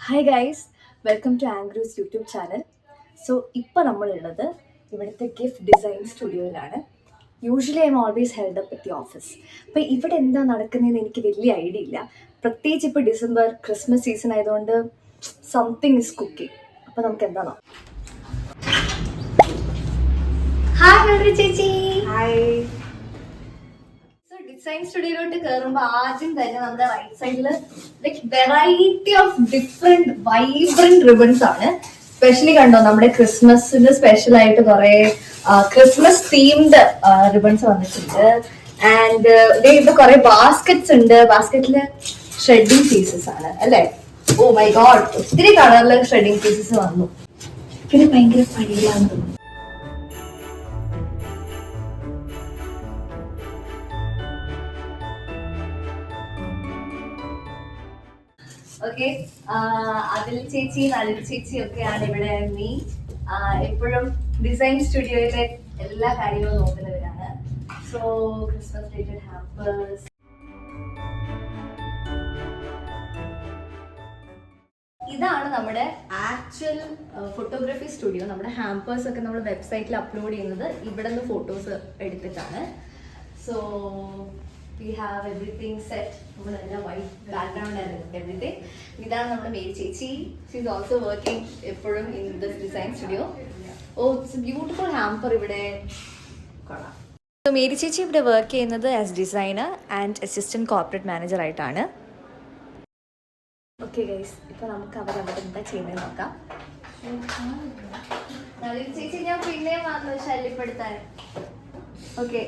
Hi guys, welcome to ആംഗ്രൂസ് YouTube channel. So ഇപ്പോൾ നമ്മളുള്ളത് ഇവിടുത്തെ ഗിഫ്റ്റ് ഡിസൈൻ സ്റ്റുഡിയോയിലാണ്. Usually I'm always held up with the office. അപ്പോൾ ഇവിടെ എന്താ നടക്കുന്നതെന്ന് എനിക്ക് വലിയ ഐഡിയ ഇല്ല. പ്രത്യേകിച്ച് ഇപ്പോൾ ഡിസംബർ ക്രിസ്മസ് സീസൺ ആയതുകൊണ്ട് സംതിങ് ഇസ് കുക്കിംഗ്. അപ്പോൾ നമുക്ക് എന്താണോ. ഹായ് ചേച്ചി. ഹായ്. ഡിസൈൻ സ്റ്റുഡിയോയിലോട്ട് കയറുമ്പോൾ ആദ്യം തന്നെ നമ്മുടെ റൈറ്റ് സൈഡിൽ like variety of different vibrant ribbons ആണ്. സ്പെഷ്യലി കണ്ടോ, നമ്മുടെ ക്രിസ്മസിന് സ്പെഷ്യൽ ആയിട്ട് കുറെ ക്രിസ്മസ് തീംഡ് റിബൺസ് വന്നിട്ടുണ്ട്. ആൻഡ് ഇവിടെ കുറെ ബാസ്കറ്റ്സ് ഉണ്ട്. ബാസ്കറ്റില് ഷ്രെഡിങ് പീസസ് ആണ് അല്ലെ. ഓ മൈ ഗോഡ്, ഒത്തിരി കളറില് ഷ്രെഡിങ് പീസസ് വന്നു. പിന്നെ ഭയങ്കര പണിയിലാന്ന് തോന്നുന്നു. ഓക്കെ, അതിൽ ചേച്ചി നളിനി ചേച്ചി ഒക്കെയാണ് ഇവിടെ മെയിൻ. എപ്പോഴും ഡിസൈൻ സ്റ്റുഡിയോയിലെ എല്ലാ കാര്യങ്ങളും നോക്കുന്നവരാണ്. സോ ക്രിസ്മസ് റിലേറ്റഡ് ഹാമ്പേഴ്സ്, ഇതാണ് നമ്മുടെ ആക്ച്വൽ ഫോട്ടോഗ്രാഫി സ്റ്റുഡിയോ. നമ്മുടെ ഹാമ്പേഴ്സ് ഒക്കെ നമ്മൾ വെബ്സൈറ്റിൽ അപ്ലോഡ് ചെയ്യുന്നത് ഇവിടെ നിന്ന് ഫോട്ടോസ് എടുത്തിട്ടാണ്. So we have everything set. നമ്മളെല്ലാം വൈറ്റ് ബാക്ക്ഗ്രൗണ്ട് ആയിരുന്നു everything. ഇതാണ് നമ്മുടെ മേരി ചേച്ചി. she is also working എപ്പോഴും in this design studio. oh, it's a beautiful hamper ഇവിടെ കൊള്ളാം. സോ മേരി ചേച്ചി ഇവിടെ വർക്ക് ചെയ്യുന്നത് as designer and assistant corporate manager ആയിട്ടാണ്. ഓക്കെ ഗൈസ്, ഇപ്പോൾ നമുക്ക് അവരവിടെ എന്താ ചെയ്യുന്നത് നോക്കാം. നളിനി ചേച്ചി ഞാൻ പിന്നെ വന്നു ശല്യപ്പെടുത്താൻ. ഓക്കെ,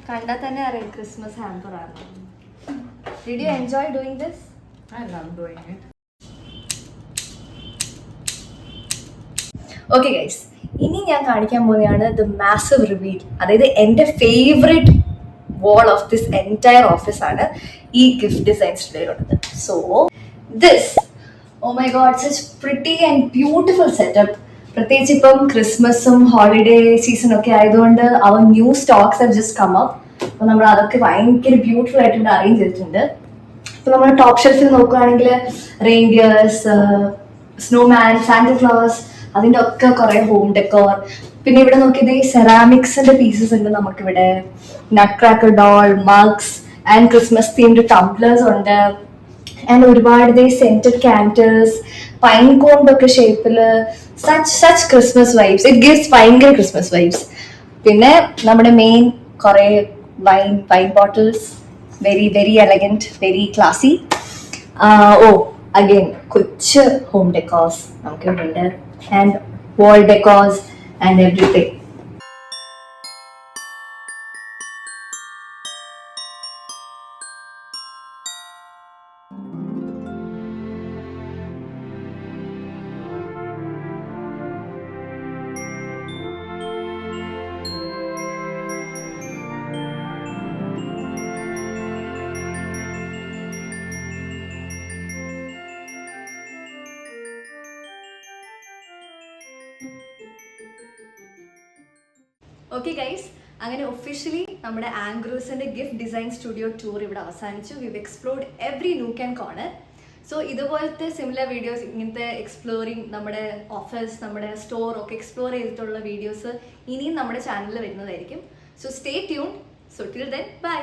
കണ്ടാൽ തന്നെ അറിയാം ക്രിസ്മസ് ഹാമ്പർ ആണ്. Did you enjoy doing this? I love doing it. Okay guys, ഇനി ഞാൻ കാണിക്കാൻ പോകുന്നതാണ് ദ മാസീവ് റിവീൽ. അതായത് എൻ്റെ favourite wall of this entire office ആണ് ഈ ഗിഫ്റ്റ് ഡിസൈൻ സ്റ്റുഡിയോയിലുള്ളത്. So this, oh my god, such pretty and beautiful setup. പ്രത്യേകിച്ച് ഇപ്പം ക്രിസ്മസും ഹോളിഡേ സീസണും ഒക്കെ ആയതുകൊണ്ട് അവർ new stocks have just come up. അപ്പോൾ നമ്മൾ അതൊക്കെ ഭയങ്കര ബ്യൂട്ടിഫുൾ ആയിട്ട് അറേഞ്ച് ചെയ്തിട്ടുണ്ട്. ഇപ്പൊ നമ്മൾ ടോപ്പ് ഷെൽഫിൽ നോക്കുകയാണെങ്കിൽ റെയിൻഡിയേഴ്സ്, സ്നോമാൻ, സാന്റാക്ലോസ്, അതിൻ്റെ ഒക്കെ കുറെ ഹോം ഡെക്കോർ. പിന്നെ ഇവിടെ നോക്കിയത് ഈ സെറാമിക്സിന്റെ പീസസ് ഉണ്ട് നമുക്കിവിടെ. Nutcracker doll, mugs and Christmas themed tumblers ഉണ്ട്. ആൻഡ് ഒരുപാട് സെന്റഡ് കാൻഡൽസ്, പൈൻ കോണിന്റെ ഒക്കെ ഷേപ്പില് such Christmas vibes. It gives ഭയങ്കര ക്രിസ്മസ് വൈബ്സ്. പിന്നെ നമ്മുടെ മെയിൻ കുറെ wine bottles, very very elegant, very classy. Oh again കൊച്ച് ഹോം ഡെക്കോസ് നമുക്ക് ഇവിടെ ഉണ്ട്. And wall decos and everything. Okay guys, അങ്ങനെ ഒഫീഷ്യലി നമ്മുടെ ആംഗ്രൂസിന്റെ ഗിഫ്റ്റ് ഡിസൈൻ സ്റ്റുഡിയോ ടൂർ ഇവിടെ അവസാനിച്ചു. We've explored every nook and corner. So ഇതുപോലത്തെ സിമിലർ വീഡിയോസ്, ഇങ്ങനത്തെ എക്സ്പ്ലോറിങ് നമ്മുടെ ഓഫീസ്, നമ്മുടെ സ്റ്റോർ ഒക്കെ എക്സ്പ്ലോർ ചെയ്തിട്ടുള്ള വീഡിയോസ് ഇനിയും നമ്മുടെ ചാനലിൽ വരുന്നതായിരിക്കും. So stay tune. So till then bye.